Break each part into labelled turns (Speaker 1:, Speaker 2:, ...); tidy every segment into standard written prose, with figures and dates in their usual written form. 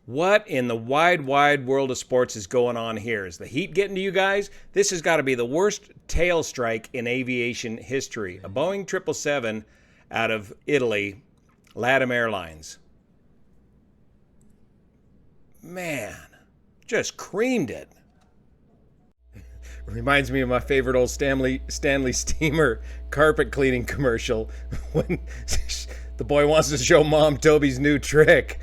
Speaker 1: What in the wide, wide world of sports is going on here? Is the heat getting to you guys? This has got to be the worst tail strike in aviation history. A Boeing 777 out of Italy, Latam Airlines. Man, just creamed it. Reminds me of my favorite old Stanley Steamer carpet cleaning commercial when the boy wants to show mom Toby's new trick.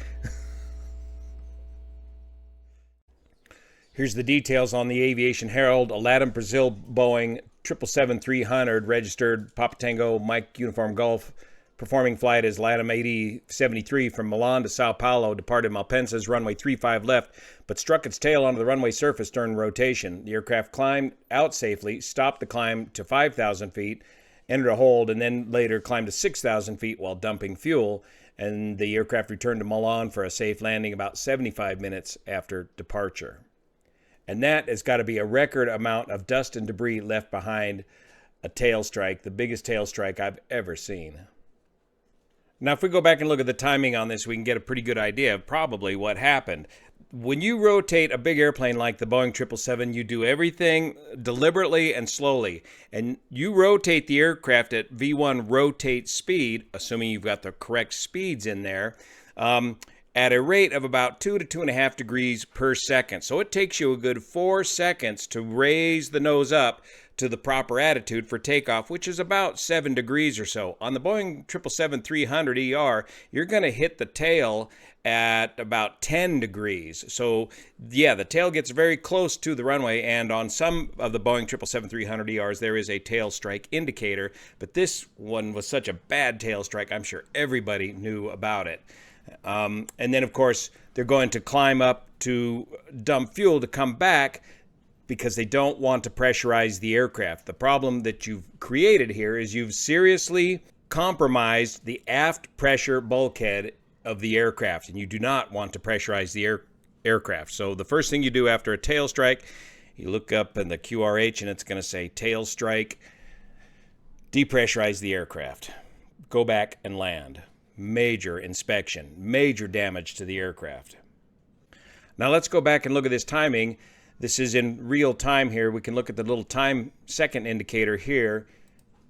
Speaker 1: Here's the details on the Aviation Herald. A Latam Brazil Boeing 777-300 registered Papa Tango Mike Uniform Golf performing flight as Latam 8073 from Milan to Sao Paulo departed Malpensa's runway 35 left, but struck its tail onto the runway surface during rotation. The aircraft climbed out safely, stopped the climb to 5,000 feet, entered a hold, and then later climbed to 6,000 feet while dumping fuel. And the aircraft returned to Milan for a safe landing about 75 minutes after departure. And that has got to be a record amount of dust and debris left behind a tail strike, the biggest tail strike I've ever seen. Now, if we go back and look at the timing on this, we can get a pretty good idea of probably what happened. When you rotate a big airplane like the Boeing 777, you do everything deliberately and slowly. And you rotate the aircraft at V1 rotate speed, assuming you've got the correct speeds in there, at a rate of about 2 to 2.5 degrees per second. So it takes you a good 4 seconds to raise the nose up to the proper attitude for takeoff, which is about 7 degrees or so. On the Boeing 777-300ER, you're going to hit the tail at about 10 degrees. So yeah, the tail gets very close to the runway, and on some of the Boeing 777-300ERs, there is a tail strike indicator, but this one was such a bad tail strike, I'm sure everybody knew about it. And then, of course, they're going to climb up to dump fuel to come back because they don't want to pressurize the aircraft. The problem that you've created here is you've seriously compromised the aft pressure bulkhead of the aircraft, and you do not want to pressurize the aircraft. So the first thing you do after a tail strike, you look up in the QRH and it's going to say tail strike, depressurize the aircraft, go back and land. Major inspection, major damage to the aircraft. Now let's go back and look at this timing. This is in real time here. We can look at the little time second indicator here.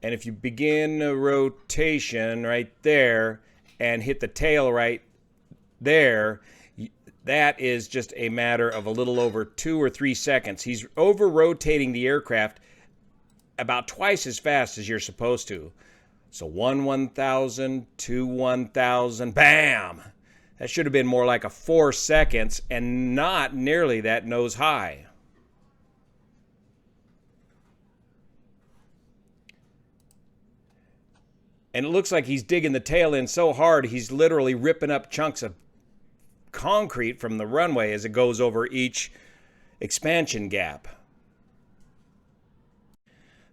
Speaker 1: And if you begin a rotation right there and hit the tail right there, that is just a matter of a little over 2 or 3 seconds. He's over-rotating the aircraft about twice as fast as you're supposed to. So 1/1000, 2/1000, bam! That should have been more like a 4 seconds and not nearly that nose high. And it looks like he's digging the tail in so hard, he's literally ripping up chunks of concrete from the runway as it goes over each expansion gap.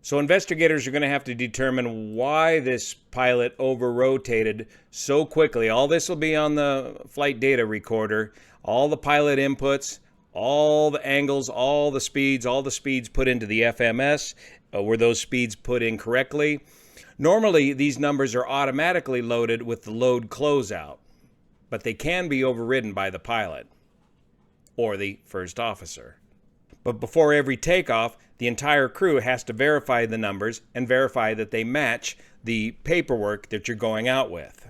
Speaker 1: So investigators are going to have to determine why this pilot over-rotated so quickly. All this will be on the flight data recorder. All the pilot inputs, all the angles, all the speeds put into the FMS. Were those speeds put in correctly? Normally, these numbers are automatically loaded with the load closeout, but they can be overridden by the pilot or the first officer. But before every takeoff, the entire crew has to verify the numbers and verify that they match the paperwork that you're going out with.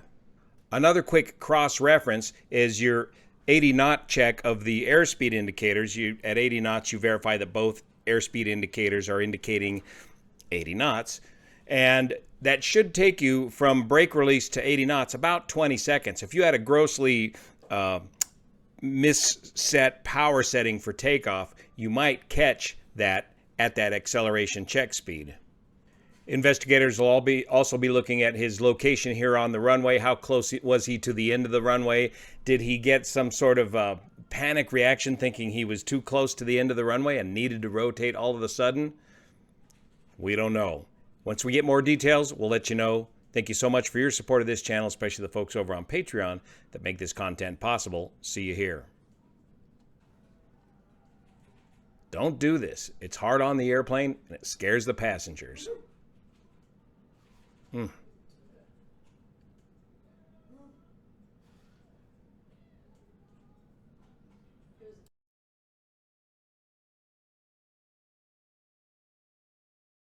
Speaker 1: Another quick cross-reference is your 80-knot check of the airspeed indicators. At 80 knots, you verify that both airspeed indicators are indicating 80 knots. And that should take you from brake release to 80 knots about 20 seconds. If you had a grossly misset power setting for takeoff, you might catch that at that acceleration check speed. Investigators will also be looking at his location here on the runway. How close was he to the end of the runway? Did he get some sort of panic reaction thinking he was too close to the end of the runway and needed to rotate all of a sudden? We don't know. Once we get more details, we'll let you know. Thank you so much for your support of this channel, especially the folks over on Patreon that make this content possible. See you here. Don't do this. It's hard on the airplane and it scares the passengers.